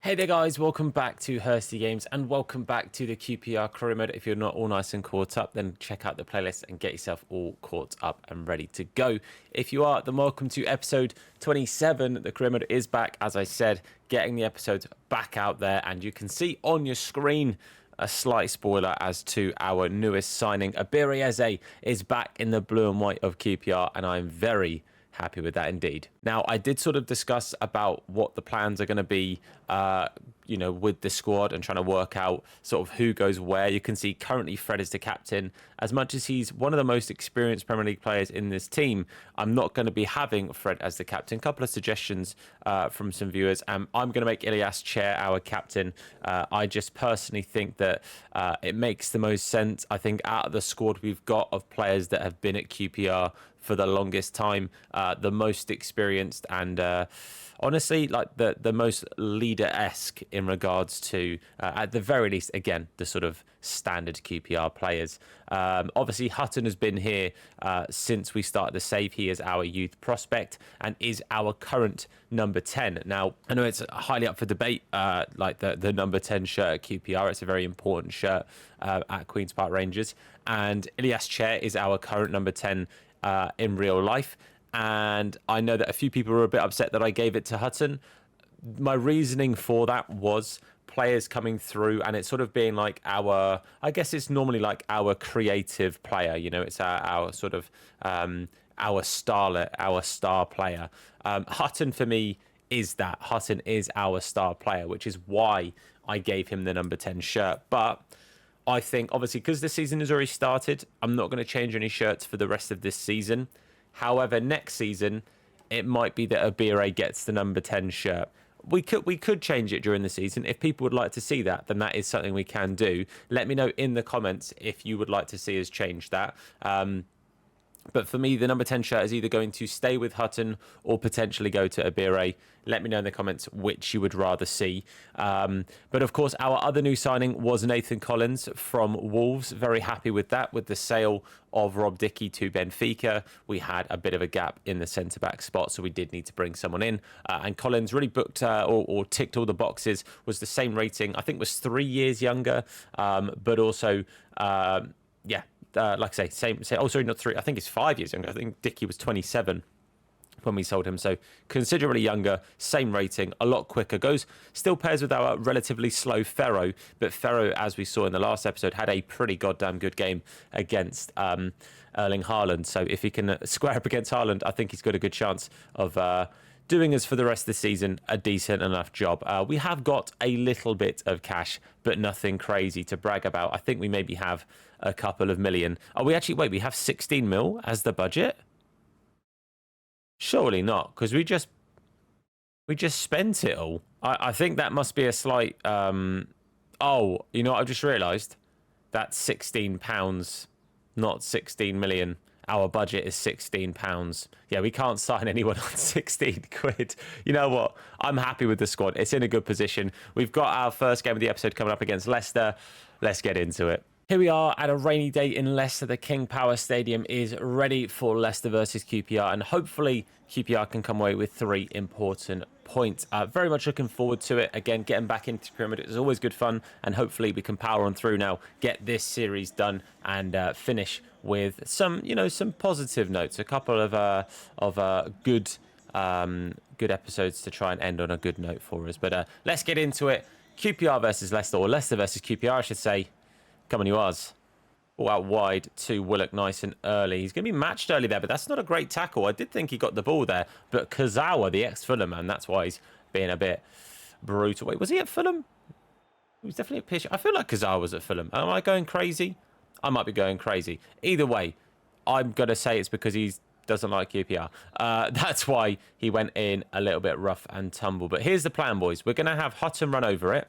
Hey there guys, welcome back to Hursty Games and welcome back to the QPR career mode. If you're not all nice and caught up, then check out the playlist and get yourself all caught up and ready to go. If you are, then welcome to episode 27. The career mode is back, as I said, getting the episodes back out there, and you can see on your screen a slight spoiler as to our newest signing. Abir Eze is back in the blue and white of QPR, and I'm very happy with that indeed. Now, I did sort of discuss about what the plans are going to be, with the squad and trying to work out sort of who goes where. You can see currently Fred is the captain. As much as he's one of the most experienced Premier League players in this team, I'm not going to be having Fred as the captain. A couple of suggestions from some viewers. I'm going to make Ilyas Chair our captain. I just personally think that it makes the most sense. I think out of the squad we've got of players that have been at QPR for the longest time, the most experienced and honestly, like the most leader-esque in regards to, at the very least, again, the sort of standard QPR players. Obviously, Hutton has been here since we started the save. He is our youth prospect and is our current number 10. Now, I know it's highly up for debate, like the number 10 shirt at QPR. It's a very important shirt at Queen's Park Rangers. And Ilyas Chair is our current number 10 in real life. And I know that a few people were a bit upset that I gave it to Hutton. My reasoning for that was players coming through and it's sort of being like I guess it's normally like our creative player, it's our sort of our starlet, our star player. Hutton for me is that. Hutton is our star player, which is why I gave him the number 10 shirt. But I think obviously because the season has already started, I'm not going to change any shirts for the rest of this season. However, next season, it might be that Abire gets the number 10 shirt. We could change it during the season. If people would like to see that, then that is something we can do. Let me know in the comments if you would like to see us change that. But for me, the number 10 shirt is either going to stay with Hutton or potentially go to Abire. Let me know in the comments which you would rather see. But of course, our other new signing was Nathan Collins from Wolves. Very happy with that. With the sale of Rob Dickey to Benfica, we had a bit of a gap in the centre-back spot, so we did need to bring someone in. And Collins really booked or ticked all the boxes, was the same rating. I think was 3 years younger, but also, like I say, same. Oh, sorry, not 3. I think it's 5 years younger. I think Dickey was 27 when we sold him, so considerably younger, same rating, a lot quicker. Still pairs with our relatively slow Ferro, but Ferro, as we saw in the last episode, had a pretty goddamn good game against Erling Haaland. So if he can square up against Haaland, I think he's got a good chance of doing us for the rest of the season a decent enough job. We have got a little bit of cash, but nothing crazy to brag about. I think we maybe have a couple of million. Oh, we have 16 mil as the budget? Surely not, because we just spent it all. I think that must be a slight... Oh, you know what I've just realised? That's £16, not 16 million. Our budget is £16. Yeah, we can't sign anyone on 16 quid. You know what? I'm happy with the squad. It's in a good position. We've got our first game of the episode coming up against Leicester. Let's get into it. Here we are at a rainy day in Leicester. The King Power Stadium is ready for Leicester versus QPR, and hopefully QPR can come away with 3 important points. Very much looking forward to it. Again, getting back into the Pyramid is always good fun, and hopefully we can power on through now, get this series done, and finish with some positive notes. A couple of good episodes to try and end on a good note for us. But let's get into it. QPR versus Leicester, or Leicester versus QPR, I should say. Come on, you Oz. All out wide to Willock nice and early. He's going to be matched early there, but that's not a great tackle. I did think he got the ball there, but Kazawa, the ex-Fulham man, that's why he's being a bit brutal. Wait, was he at Fulham? He was definitely at Pitch. I feel like Kazawa was at Fulham. Am I going crazy? I might be going crazy. Either way, I'm going to say it's because he doesn't like QPR. That's why he went in a little bit rough and tumble. But here's the plan, boys. We're going to have Hutton run over it.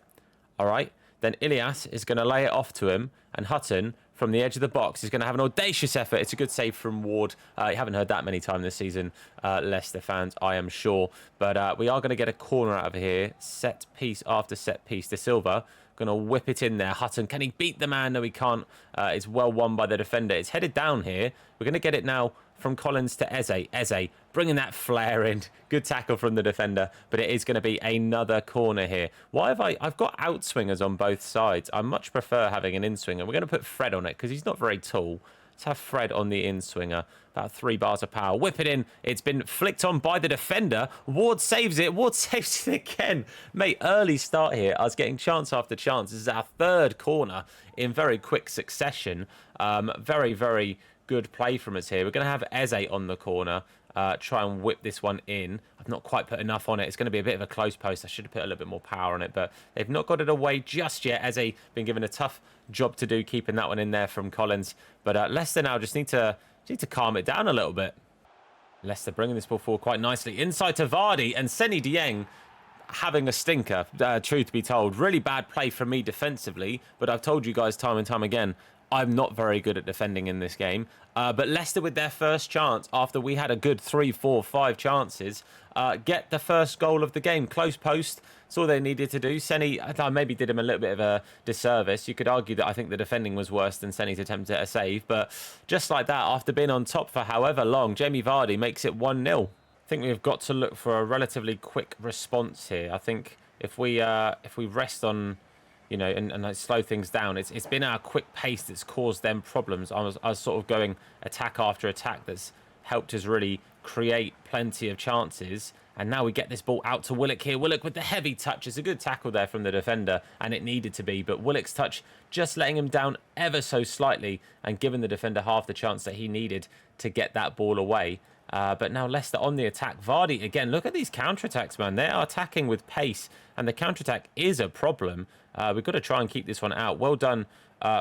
All right. Then Ilyas is going to lay it off to him, and Hutton, from the edge of the box, is going to have an audacious effort. It's a good save from Ward. You haven't heard that many times this season, Leicester fans, I am sure. But we are going to get a corner out of here. Set piece after set piece. De Silva going to whip it in there. Hutton, can he beat the man? No, he can't. It's well won by the defender. It's headed down here. We're going to get it now from Collins to Eze. Eze bringing that flare in. Good tackle from the defender, but it is going to be another corner here. Why have I've got outswingers on both sides. I much prefer having an in-swinger. We're going to put Fred on it because he's not very tall. Let's have Fred on the in-swinger. About 3 bars of power. Whip it in. It's been flicked on by the defender. Ward saves it. Ward saves it again. Mate, early start here. I was getting chance after chance. This is our 3rd corner in very quick succession. Very, very good play from us here. We're going to have Eze on the corner. Try and whip this one in. I've not quite put enough on it. It's going to be a bit of a close post. I should have put a little bit more power on it, but they've not got it away just yet. Eze been given a tough job to do, keeping that one in there from Collins. But Leicester now just need to calm it down a little bit. Leicester bringing this ball forward quite nicely. Inside to Vardy, and Seny Dieng having a stinker, truth be told. Really bad play from me defensively, but I've told you guys time and time again, I'm not very good at defending in this game. But Leicester with their first chance, after we had a good 3, 4, 5 chances, get the first goal of the game. Close post, that's all they needed to do. Seny, I maybe did him a little bit of a disservice. You could argue that I think the defending was worse than Seny's attempt at a save. But just like that, after being on top for however long, Jamie Vardy makes it 1-0. I think we've got to look for a relatively quick response here. I think if we rest on, you know, and slow things down, it's been our quick pace that's caused them problems. I was sort of going attack after attack that's helped us really create plenty of chances. And now we get this ball out to Willock here. Willock with the heavy touch. It's a good tackle there from the defender, and it needed to be. But Willock's touch just letting him down ever so slightly and giving the defender half the chance that he needed to get that ball away. But now Leicester on the attack. Vardy, again, look at these counter-attacks, man. They are attacking with pace, and the counter-attack is a problem. We've got to try and keep this one out. Well done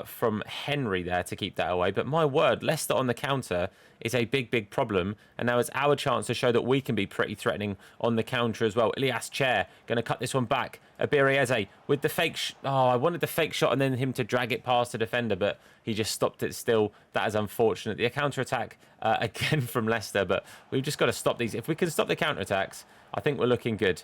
from Henry there to keep that away. But my word, Leicester on the counter is a big, big problem. And now it's our chance to show that we can be pretty threatening on the counter as well. Ilyas Chair going to cut this one back. Abiri Eze with the fake... I wanted the fake shot and then him to drag it past the defender, but he just stopped it still. That is unfortunate. The counter-attack again from Leicester, but we've just got to stop these. If we can stop the counter-attacks, I think we're looking good.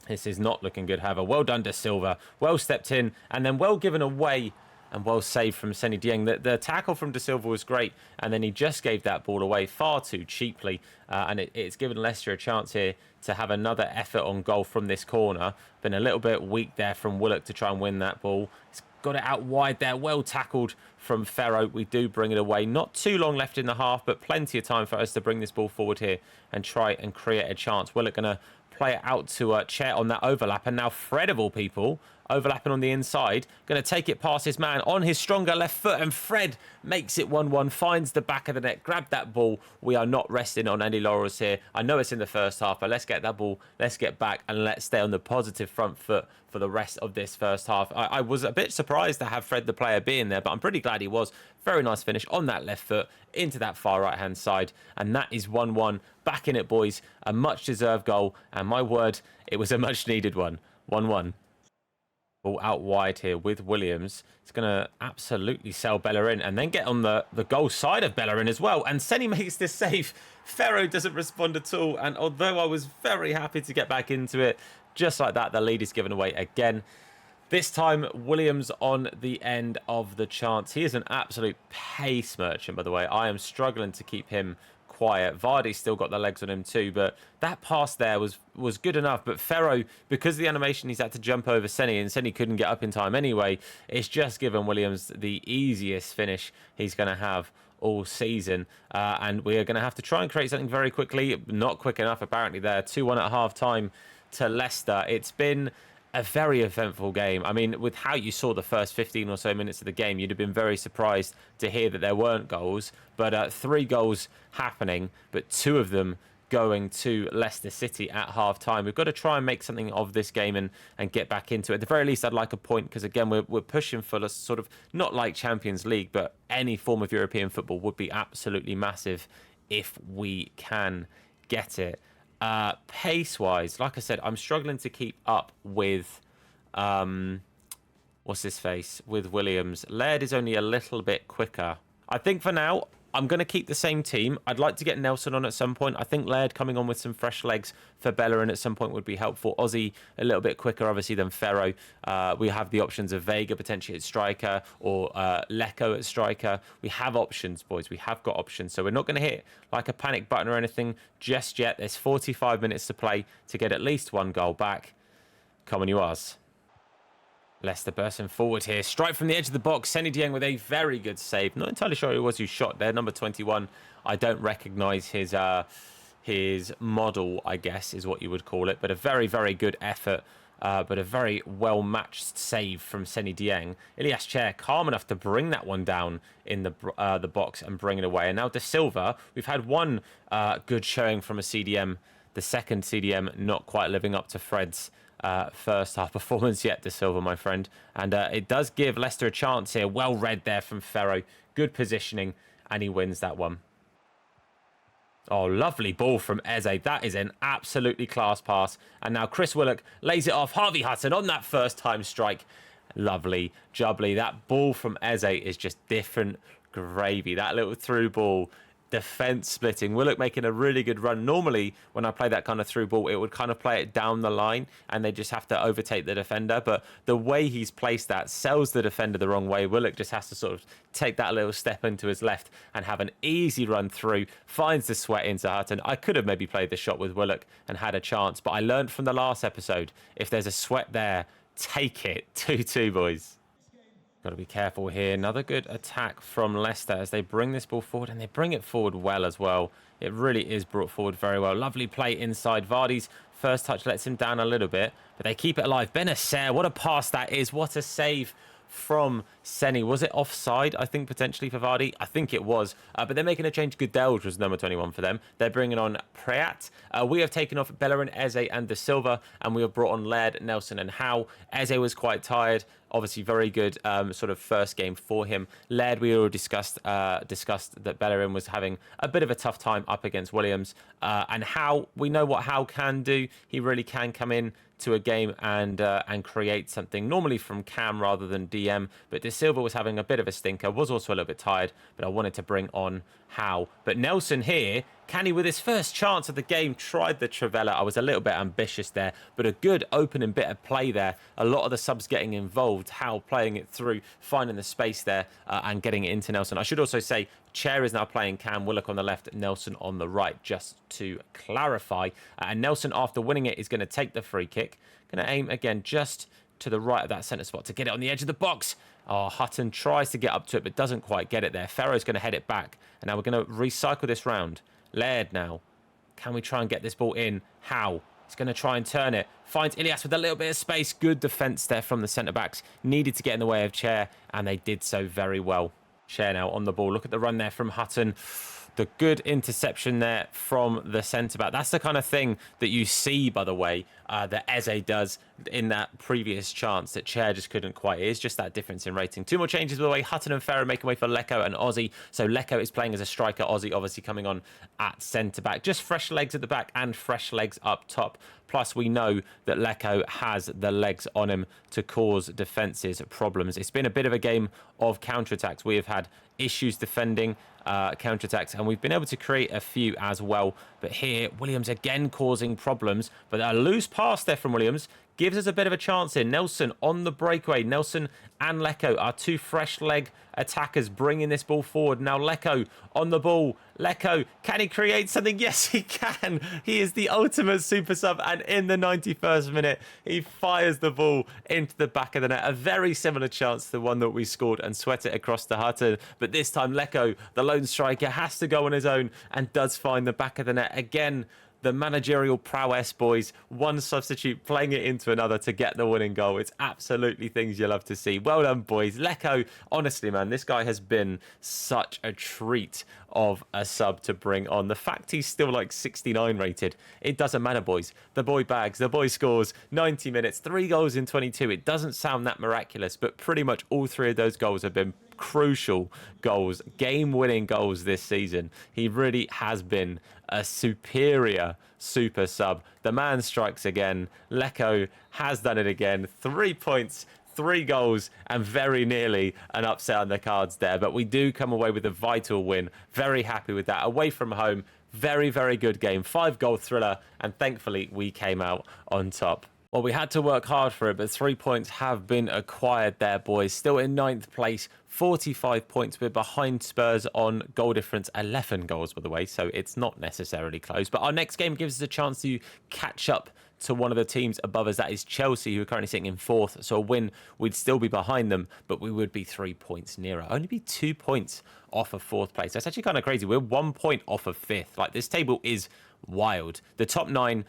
This is not looking good, however. Well done to Silva. Well stepped in and then well given away and well saved from Seny Dieng. The tackle from De Silva was great, and then he just gave that ball away far too cheaply, and it's given Leicester a chance here to have another effort on goal from this corner. Been a little bit weak there from Willock to try and win that ball. He's got it out wide there. Well tackled from Ferro. We do bring it away. Not too long left in the half, but plenty of time for us to bring this ball forward here and try and create a chance. Willock going to play it out to Chair on that overlap, and now Fred of all people overlapping on the inside, going to take it past his man on his stronger left foot, and Fred makes it 1-1, finds the back of the net, grab that ball. We are not resting on any laurels here. I know it's in the first half, but let's get that ball, let's get back, and let's stay on the positive front foot for the rest of this first half. I was a bit surprised to have Fred the player being there, but I'm pretty glad he was. Very nice finish on that left foot into that far right hand side, and that is 1-1. Back in it, boys. A much deserved goal, and my word, it was a much needed one. 1-1. Ball out wide here with Williams. It's going to absolutely sell Bellerin and then get on the goal side of Bellerin as well. And Seny makes this save. Ferro doesn't respond at all. And although I was very happy to get back into it, just like that, the lead is given away again. This time, Williams on the end of the chance. He is an absolute pace merchant, by the way. I am struggling to keep him quiet. Vardy's still got the legs on him too, but that pass there was good enough. But Ferro, because of the animation, he's had to jump over Seny, and Seny couldn't get up in time anyway. It's just given Williams the easiest finish he's going to have all season, and we are going to have to try and create something very quickly. Not quick enough, apparently. There, 2-1 at half time to Leicester. It's been a very eventful game. I mean, with how you saw the first 15 or so minutes of the game, you'd have been very surprised to hear that there weren't goals. But 3 goals happening, but 2 of them going to Leicester City at half-time. We've got to try and make something of this game and get back into it. At the very least, I'd like a point, because, again, we're pushing for a sort of, not like Champions League, but any form of European football would be absolutely massive if we can get it. Pace-wise, like I said, I'm struggling to keep up with, what's his face, with Williams. Laird is only a little bit quicker. I think for now, I'm going to keep the same team. I'd like to get Nelson on at some point. I think Laird coming on with some fresh legs for Bellerin at some point would be helpful. Ozzy a little bit quicker, obviously, than Ferro. We have the options of Vega potentially at striker or Leko at striker. We have options, boys. We have got options. So we're not going to hit like a panic button or anything just yet. There's 45 minutes to play to get at least one goal back. Come on, you Oz. Leicester bursting forward here. Strike from the edge of the box. Seny Dieng with a very good save. Not entirely sure who it was who shot there. Number 21. I don't recognise his model, I guess, is what you would call it. But a very, very good effort. But a very well-matched save from Seny Dieng. Ilias Chair calm enough to bring that one down in the box and bring it away. And now De Silva. We've had one good showing from a CDM. The second CDM not quite living up to Fred's first half performance yet, De Silva, my friend. And it does give Leicester a chance here. Well read there from Ferro. Good positioning. And he wins that one. Oh, lovely ball from Eze. That is an absolutely class pass. And now Chris Willock lays it off. Harvey Hutton on that first time strike. Lovely, jubbly. That ball from Eze is just different gravy. That little through ball. Defense splitting. Willock making a really good run. Normally, when I play that kind of through ball, it would kind of play it down the line and they just have to overtake the defender. But the way he's placed that sells the defender the wrong way. Willock just has to sort of take that little step into his left and have an easy run through. Finds the sweat into Hutton. I could have maybe played the shot with Willock and had a chance. But I learned from the last episode, if there's a sweat there, take it. 2-2, boys. Got to be careful here. Another good attack from Leicester as they bring this ball forward, and they bring it forward well as well. It really is brought forward very well. Lovely play inside. Vardy's first touch lets him down a little bit, but they keep it alive. Benacer, what a pass that is. What a save from Seny. Was it offside, I think, potentially for Vardy? I think it was. But they're making a change. Goodell was number 21 for them. They're bringing on Preat. We have taken off Bellerin, Eze and De Silva, and we have brought on Laird, Nelson and Howe. Eze was quite tired. Obviously, very good sort of first game for him. Laird, we already discussed that Bellerin was having a bit of a tough time up against Williams. And Howe, we know what Howe can do. He really can come in to a game and create something, normally from Cam rather than DM. But De Silva was having a bit of a stinker, was also a little bit tired, but I wanted to bring on Howe. But Nelson here, can he, with his first chance of the game, tried the Trivela. I was a little bit ambitious there, but a good opening bit of play there. A lot of the subs getting involved, Howe playing it through, finding the space there and getting it into Nelson. I should also say Chair is now playing Cam, Willock on the left, Nelson on the right, just to clarify. And Nelson, after winning it, is going to take the free kick. Going to aim again just to the right of that centre spot to get it on the edge of the box. Oh, Hutton tries to get up to it, but doesn't quite get it there. Ferro's going to head it back. And now we're going to recycle this round. Laird now. Can we try and get this ball in? How? He's going to try and turn it. Finds Ilias with a little bit of space. Good defence there from the centre-backs. Needed to get in the way of Chair, and they did so very well. Chair now on the ball. Look at the run there from Hutton. The good interception there from the centre-back. That's the kind of thing that you see, by the way, that Eze does in that previous chance that Chair just couldn't quite. It is just that difference in rating. Two more changes, by the way. Hutton and Ferro making way for Leko and Ozzy. So Leko is playing as a striker. Ozzy obviously coming on at centre-back. Just fresh legs at the back and fresh legs up top. Plus, we know that Leko has the legs on him to cause defences problems. It's been a bit of a game of counter-attacks. We have had issues defending counter-attacks, and we've been able to create a few as well. But here, Williams again causing problems. But a loose pass there from Williams gives us a bit of a chance here. Nelson on the breakaway. Nelson and Leko are two fresh leg attackers bringing this ball forward. Now Leko on the ball. Leko, can he create something? Yes, he can. He is the ultimate super sub, and in the 91st minute, he fires the ball into the back of the net. A very similar chance to the one that we scored and sweat it across the Hutton. But this time, Leko, the lone striker, has to go on his own and does find the back of the net again. The managerial prowess, boys. One substitute playing it into another to get the winning goal. It's absolutely things you love to see. Well done, boys. Leko, honestly, man, this guy has been such a treat of a sub to bring on. The fact he's still like 69 rated, it doesn't matter, boys. The boy bags, the boy scores 90 minutes, 3 goals in 22. It doesn't sound that miraculous, but pretty much all 3 of those goals have been crucial goals, game-winning goals this season. He really has been a superior super sub. The man strikes again. Leko has done it again. 3 points, 3 goals and very nearly an upset on the cards there. But we do come away with a vital win. Very happy with that. Away from home, very, very good game. 5-goal thriller, and thankfully we came out on top. Well, we had to work hard for it, but 3 points have been acquired there, boys. Still in 9th place, 45 points. We're behind Spurs on goal difference, 11 goals, by the way, so it's not necessarily close. But our next game gives us a chance to catch up to one of the teams above us. That is Chelsea, who are currently sitting in 4th. So a win, we'd still be behind them, but we would be 3 points nearer. Only be 2 points off of 4th place. That's actually kind of crazy. We're 1 point off of 5th. Like, this table is wild. The top 9,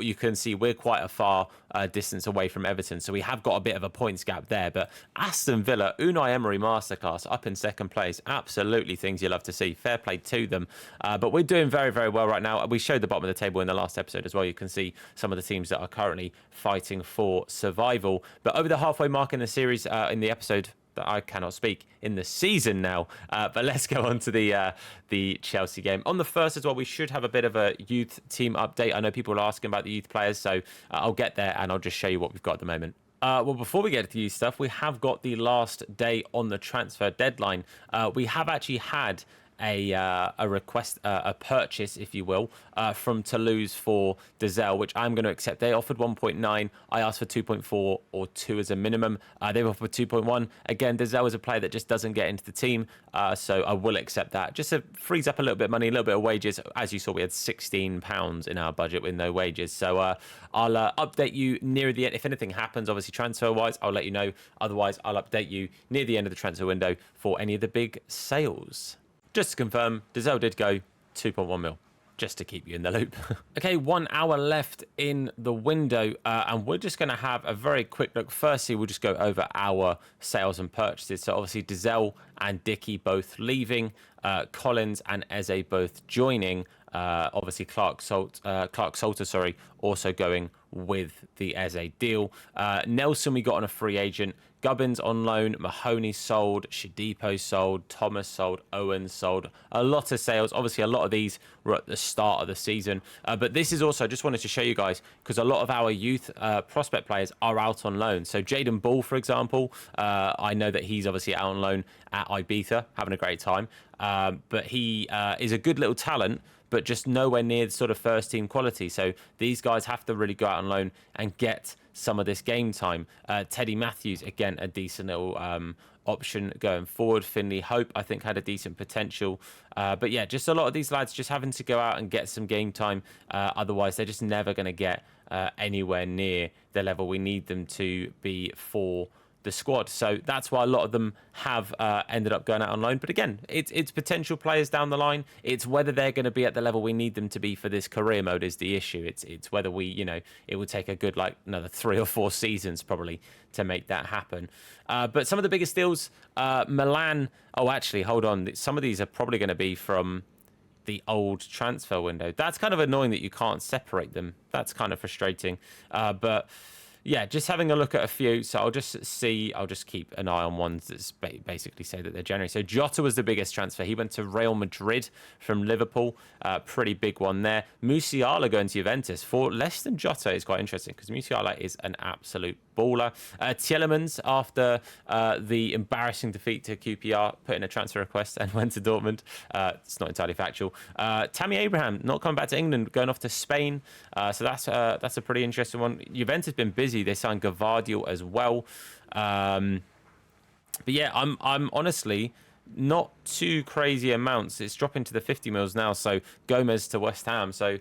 you can see we're quite a far distance away from Everton, so we have got a bit of a points gap there. But Aston Villa, Unai Emery masterclass, up in 2nd place. Absolutely things you love to see. Fair play to them. But we're doing very, very well right now. We showed the bottom of the table in the last episode as well. You can see some of the teams that are currently fighting for survival. But over the halfway mark in the series, in the episode, that I cannot speak, in the season now. But let's go on to the Chelsea game. On the first as well, we should have a bit of a youth team update. I know people are asking about the youth players, so I'll get there and I'll just show you what we've got at the moment. Well, before we get to the youth stuff, we have got the last day on the transfer deadline. We have actually had a request, a purchase, if you will, from Toulouse for Dizelle, which I'm going to accept. They offered 1.9. I asked for 2.4 or 2 as a minimum. They've offered 2.1. Again, Dizelle is a player that just doesn't get into the team, so I will accept that. Just to frees up a little bit of money, a little bit of wages. As you saw, we had £16 in our budget with no wages. So I'll update you near the end. If anything happens, obviously transfer-wise, I'll let you know. Otherwise, I'll update you near the end of the transfer window for any of the big sales. Just to confirm, Dizelle did go 2.1 mil, just to keep you in the loop. Okay, 1 hour left in the window, and we're just going to have a very quick look. Firstly, we'll just go over our sales and purchases. So obviously, Dizelle and Dickey both leaving, Collins and Eze both joining. Obviously, Clark Salter, also going with the Eze deal. Nelson, we got on a free agent. Gubbins on loan, Mahoney sold, Shadipo sold, Thomas sold, Owens sold. A lot of sales. Obviously, a lot of these were at the start of the season. But this is also, I just wanted to show you guys, because a lot of our youth prospect players are out on loan. So Jaden Ball, for example, I know that he's obviously out on loan at Ibiza, having a great time. But he is a good little talent, but just nowhere near the sort of first team quality. So these guys have to really go out on loan and get some of this game time. Teddy Matthews, again, a decent little option going forward. Finley Hope, I think, had a decent potential. But yeah, just a lot of these lads just having to go out and get some game time. Otherwise, they're just never going to get anywhere near the level we need them to be for the squad. So that's why a lot of them have ended up going out on loan. But again, it's potential players down the line. It's whether they're going to be at the level we need them to be for this career mode is the issue. It's whether we, it would take a good, another 3 or 4 seasons probably to make that happen. But some of the biggest deals, Milan, actually, hold on. Some of these are probably going to be from the old transfer window. That's kind of annoying that you can't separate them. That's kind of frustrating. But yeah, just having a look at a few. So I'll just keep an eye on ones that basically say that they're January. So Jota was the biggest transfer. He went to Real Madrid from Liverpool. Pretty big one there. Musiala going to Juventus for less than Jota is quite interesting because Musiala is an absolute baller. Tielemans, after the embarrassing defeat to QPR, put in a transfer request and went to Dortmund. It's not entirely factual. Tammy Abraham not coming back to England, going off to Spain. So that's a pretty interesting one. Juventus has been busy. They signed Gavardiol as well. But yeah, I'm honestly not too crazy amounts. It's dropping to the 50 mils now. So Gomez to West Ham. So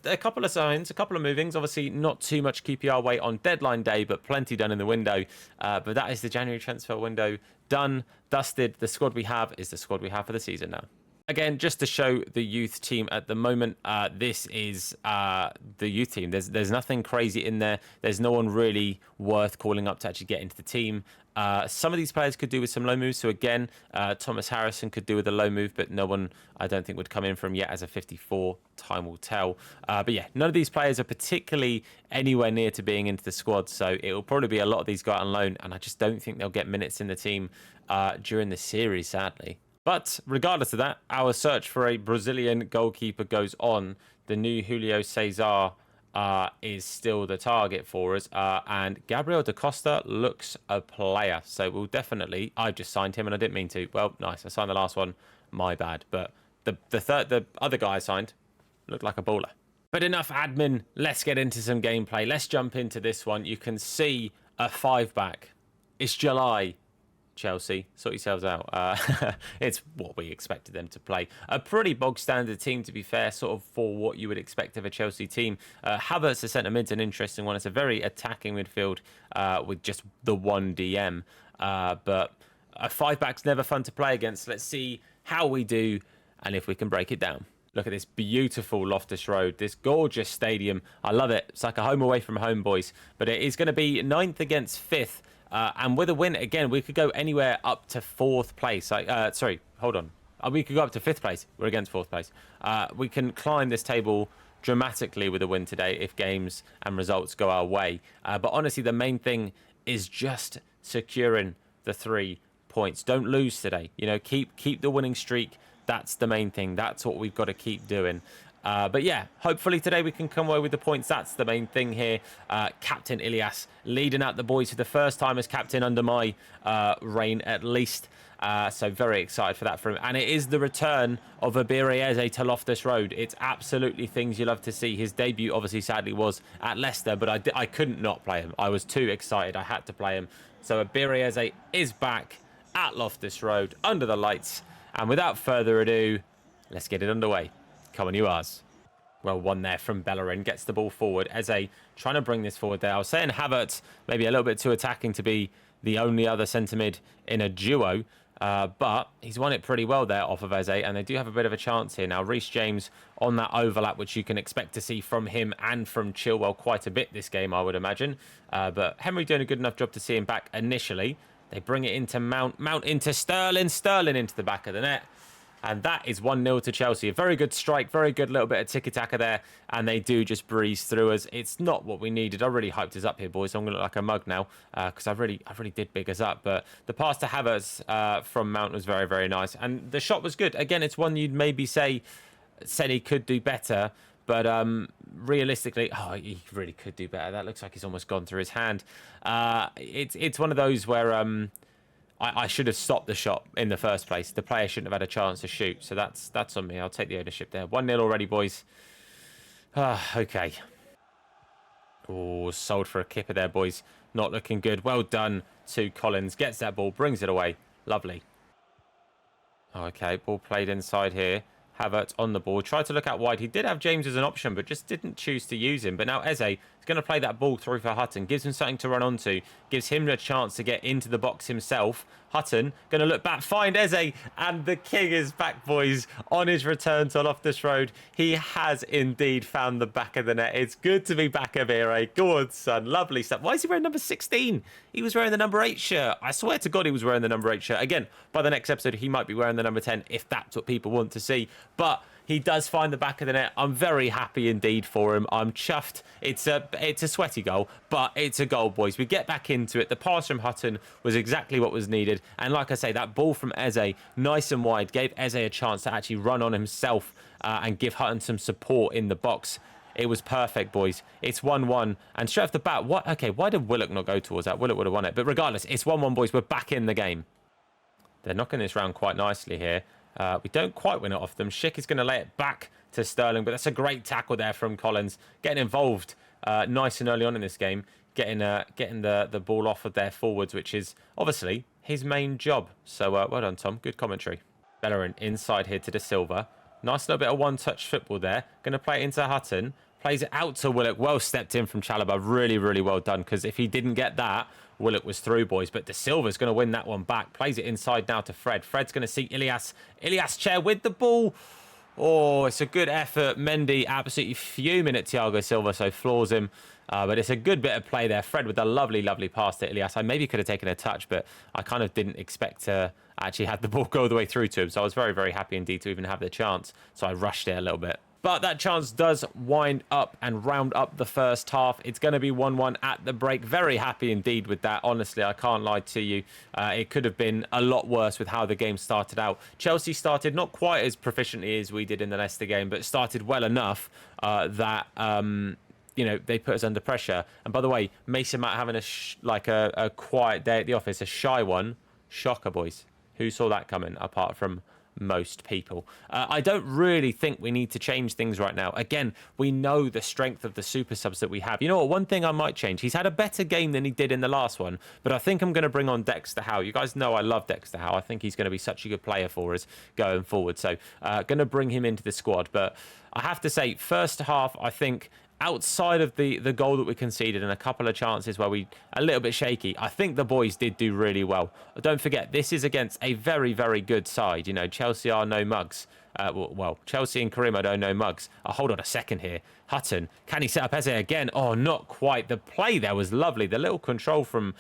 a couple of signs, a couple of movings. Obviously, not too much QPR weight on deadline day, but plenty done in the window. But that is the January transfer window done, dusted. The squad we have is the squad we have for the season now. Again, just to show the youth team at the moment, this is the youth team. There's nothing crazy in there. There's no one really worth calling up to actually get into the team. Some of these players could do with some low moves. So again, Thomas Harrison could do with a low move, but no one, I don't think, would come in from yet as a 54. Time will tell. But yeah, none of these players are particularly anywhere near to being into the squad. So it will probably be a lot of these guys on loan. And I just don't think they'll get minutes in the team during the series, sadly. But regardless of that, our search for a Brazilian goalkeeper goes on. The new Julio Cesar is still the target for us. And Gabriel da Costa looks a player. So we'll definitely... I've just signed him and I didn't mean to. Well, nice. I signed the last one. My bad. But the other guy I signed looked like a baller. But enough admin. Let's get into some gameplay. Let's jump into this one. You can see a 5-back. It's July. Chelsea, sort yourselves out. It's what we expected them to play. A pretty bog standard team, to be fair, sort of for what you would expect of a Chelsea team. Havertz, the centre mid's an interesting one. It's a very attacking midfield with just the one DM. But a 5-back's never fun to play against. Let's see how we do and if we can break it down. Look at this beautiful Loftus Road, this gorgeous stadium. I love it. It's like a home away from home, boys. But it is going to be 9th against 5th. And with a win, again, we could go anywhere up to 4th place. Sorry, hold on. We could go up to 5th place. We're against 4th place. We can climb this table dramatically with a win today if games and results go our way. But honestly, the main thing is just securing the 3 points. Don't lose today. You know, keep the winning streak. That's the main thing. That's what we've got to keep doing. But yeah, hopefully today we can come away with the points. That's the main thing here. Captain Ilias leading out the boys for the first time as captain under my reign, at least. So very excited for that for him. And it is the return of Abire Eze to Loftus Road. It's absolutely things you love to see. His debut, obviously, sadly, was at Leicester, but I couldn't not play him. I was too excited. I had to play him. So Abire Eze is back at Loftus Road under the lights. And without further ado, let's get it underway. Come on, you ours. Well, one there from Bellerin. Gets the ball forward. Eze trying to bring this forward there. I was saying Havertz maybe a little bit too attacking to be the only other centre mid in a duo. But he's won it pretty well there off of Eze. And they do have a bit of a chance here. Now, Reece James on that overlap, which you can expect to see from him and from Chilwell quite a bit this game, I would imagine. But Henry doing a good enough job to see him back initially. They bring it into Mount. Mount into Sterling. Sterling into the back of the net. And that is 1-0 to Chelsea. A very good strike, very good little bit of tiki-taka there. And they do just breeze through us. It's not what we needed. I really hyped us up here, boys. I'm going to look like a mug now because I really did big us up. But the pass to Havertz from Mount was very, very nice. And the shot was good. Again, it's one you'd maybe said he could do better. But realistically, he really could do better. That looks like he's almost gone through his hand. It's one of those where... I should have stopped the shot in the first place. The player shouldn't have had a chance to shoot. So that's on me. I'll take the ownership there. 1-0 already, boys. Okay. Oh, sold for a kipper there, boys. Not looking good. Well done to Collins. Gets that ball, brings it away. Lovely. Okay, ball played inside here. Havertz on the ball. Tried to look out wide. He did have James as an option, but just didn't choose to use him. But now Eze is going to play that ball through for Hutton. Gives him something to run onto. Gives him a chance to get into the box himself. Hutton going to look back, find Eze, and the king is back, boys, on his return to Loftus Road. He has indeed found the back of the net. It's good to be back, Abire. Go on, son. Lovely stuff. Why is he wearing number 16? He was wearing the number 8 shirt. I swear to God he was wearing the number 8 shirt. Again, by the next episode, he might be wearing the number 10 if that's what people want to see. But he does find the back of the net. I'm very happy indeed for him. I'm chuffed. It's a sweaty goal, but it's a goal, boys. We get back into it. The pass from Hutton was exactly what was needed. And like I say, that ball from Eze, nice and wide, gave Eze a chance to actually run on himself and give Hutton some support in the box. It was perfect, boys. It's 1-1. And straight off the bat, why did Willock not go towards that? Willock would have won it. But regardless, it's 1-1, boys. We're back in the game. They're knocking this round quite nicely here. We don't quite win it off them. Schick is going to lay it back to Sterling, but that's a great tackle there from Collins. Getting involved nice and early on in this game. Getting the ball off of their forwards, which is obviously his main job. So well done, Tom. Good commentary. Bellerin inside here to De Silva. Nice little bit of one-touch football there. Going to play it into Hutton. Plays it out to Willock. Well stepped in from Chalobah. Really, really well done. Because if he didn't get that, Willock was through, boys. But De Silva's going to win that one back. Plays it inside now to Fred. Fred's going to see Ilias. Ilias chair with the ball. Oh, it's a good effort. Mendy absolutely fuming at Thiago Silva, so floors him. But it's a good bit of play there. Fred with a lovely, lovely pass to Ilias. I maybe could have taken a touch, but I kind of didn't expect to actually have the ball go all the way through to him. So I was very, very happy indeed to even have the chance. So I rushed it a little bit. But that chance does wind up and round up the first half. It's going to be 1-1 at the break. Very happy indeed with that. Honestly, I can't lie to you. It could have been a lot worse with how the game started out. Chelsea started not quite as proficiently as we did in the Leicester game, but started well enough that they put us under pressure. And by the way, Mason Mount having a quiet day at the office, a shy one. Shocker, boys. Who saw that coming apart from most people? I don't really think we need to change things right now. Again, we know the strength of the super subs that we have. You know what? One thing I might change. He's had a better game than he did in the last one, but I think I'm going to bring on Dexter Howe. You guys know I love Dexter Howe. I think he's going to be such a good player for us going forward. So going to bring him into the squad. But I have to say, first half, I think outside of the goal that we conceded and a couple of chances where we a little bit shaky, I think the boys did do really well. Don't forget, this is against a very, very good side. Chelsea are no mugs. Well, Chelsea and Karimo are no mugs. Hold on a second here. Hutton, can he set up Eze again? Oh, not quite. The play there was lovely. The little control from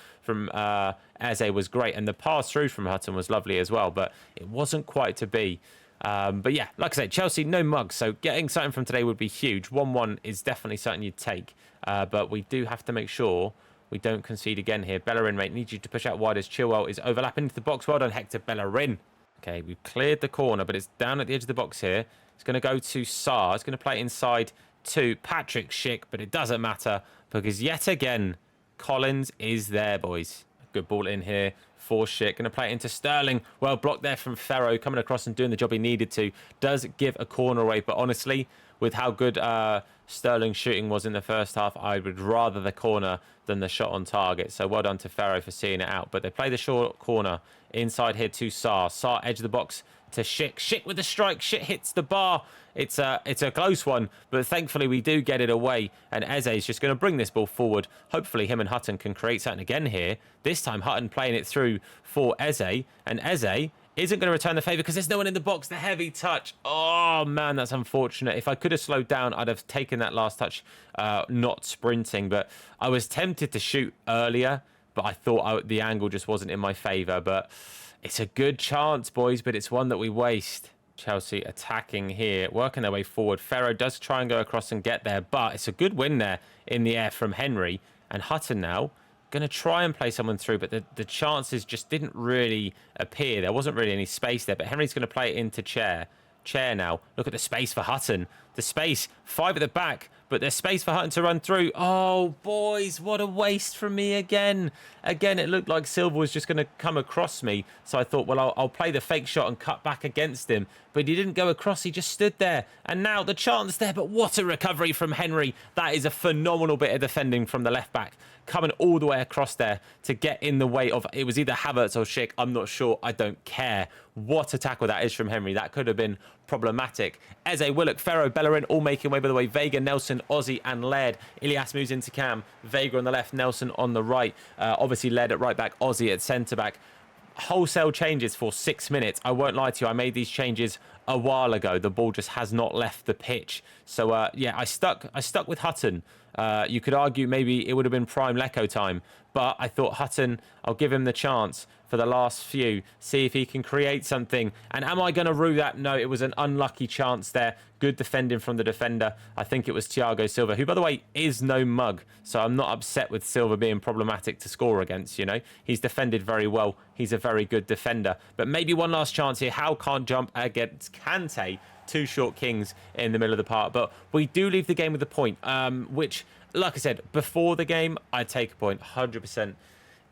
Eze was great, and the pass through from Hutton was lovely as well, but it wasn't quite to be. But yeah, like I said, Chelsea, no mugs. So getting something from today would be huge. 1-1 is definitely something you'd take. But we do have to make sure we don't concede again here. Bellerin, mate, need you to push out wide as Chilwell is overlapping into the box. Well done, Hector Bellerin. Okay, we've cleared the corner, but it's down at the edge of the box here. It's going to go to Sarr. It's going to play it inside to Patrick Schick, but it doesn't matter because yet again, Collins is there, boys. Good ball in here for Schick. Going to play it into Sterling. Well blocked there from Ferro, coming across and doing the job he needed to. Does give a corner away, but honestly, with how good Sterling's shooting was in the first half, I would rather the corner than the shot on target. So well done to Ferro for seeing it out. But they play the short corner inside here to Sarr. Sarr, edge of the box to Schick. Schick with the strike. Schick hits the bar. It's a close one, but thankfully we do get it away. And Eze is just going to bring this ball forward. Hopefully him and Hutton can create something again here. This time Hutton playing it through for Eze. And Eze isn't going to return the favour because there's no one in the box. The heavy touch. Oh, man, that's unfortunate. If I could have slowed down, I'd have taken that last touch, not sprinting. But I was tempted to shoot earlier, but I thought the angle just wasn't in my favour. But it's a good chance, boys, but it's one that we waste. Chelsea attacking here, working their way forward. Ferro does try and go across and get there, but it's a good win there in the air from Henry. And Hutton now going to try and play someone through, but the chances just didn't really appear. There wasn't really any space there, but Henry's going to play it into Chair. Chair now. Look at the space for Hutton. The space, 5 at the back, but there's space for Hutton to run through. Oh, boys, what a waste from me again. Again, it looked like Silva was just going to come across me. So I thought, well, I'll play the fake shot and cut back against him. But he didn't go across. He just stood there. And now the chance there. But what a recovery from Henry. That is a phenomenal bit of defending from the left back. Coming all the way across there to get in the way of, it was either Havertz or Schick. I'm not sure. I don't care. What a tackle that is from Henry. That could have been problematic. Eze, Willock, Ferro, Bellerin all making way, by the way. Vega, Nelson, Ozzy and Laird. Ilias moves into Cam. Vega on the left, Nelson on the right. Obviously Laird at right back, Ozzy at centre back. Wholesale changes for 6 minutes. I won't lie to you, I made these changes a while ago. The ball just has not left the pitch. So yeah, I stuck with Hutton. You could argue maybe it would have been prime Leko time, but I thought Hutton, I'll give him the chance for the last few, see if he can create something. And am I going to rue that? No, it was an unlucky chance there. Good defending from the defender. I think it was Thiago Silva, who, by the way, is no mug. So I'm not upset with Silva being problematic to score against, He's defended very well. He's a very good defender. But maybe one last chance here. Howe can't jump against Kante. 2 short kings in the middle of the park. But we do leave the game with a point, which, like I said, before the game, I'd take a point, 100%.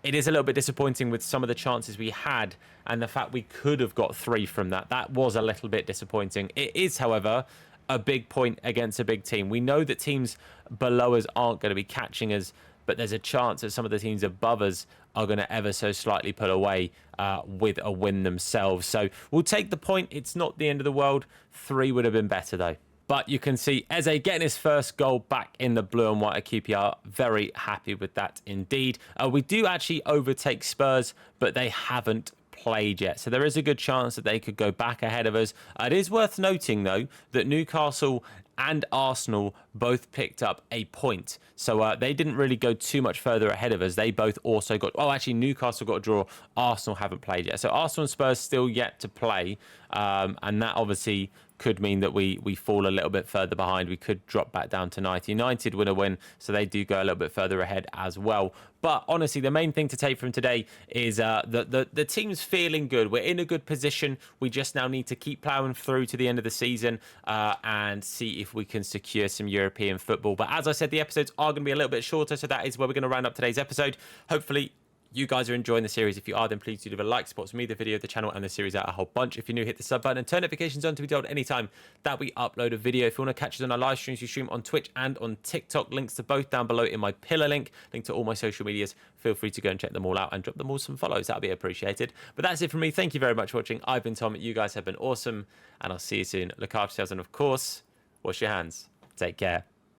It is a little bit disappointing with some of the chances we had and the fact we could have got 3 from that. That was a little bit disappointing. It is, however, a big point against a big team. We know that teams below us aren't going to be catching us, but there's a chance that some of the teams above us are going to ever so slightly pull away with a win themselves. So we'll take the point. It's not the end of the world. 3 would have been better, though. But you can see Eze getting his first goal back in the blue and white at QPR. Very happy with that indeed. We do actually overtake Spurs, but they haven't played yet. So there is a good chance that they could go back ahead of us. It is worth noting, though, that Newcastle and Arsenal both picked up a point. So they didn't really go too much further ahead of us. They both also got... Oh, actually, Newcastle got a draw. Arsenal haven't played yet. So Arsenal and Spurs still yet to play. And that obviously could mean that we fall a little bit further behind. We could drop back down to 90. United win a win, so they do go a little bit further ahead as well. But honestly, the main thing to take from today is the team's feeling good. We're in a good position. We just now need to keep ploughing through to the end of the season and see if we can secure some European football. But as I said, the episodes are going to be a little bit shorter, so that is where we're going to round up today's episode. Hopefully, you guys are enjoying the series. If you are, then please do leave a like. Supports me, the video, the channel, and the series out a whole bunch. If you're new, hit the sub button and turn notifications on to be told anytime that we upload a video. If you want to catch us on our live streams, we stream on Twitch and on TikTok. Links to both down below in my pillar link. Link to all my social medias. Feel free to go and check them all out and drop them all some follows. That'll be appreciated. But that's it from me. Thank you very much for watching. I've been Tom. You guys have been awesome. And I'll see you soon. Look after yourselves. And of course, wash your hands. Take care.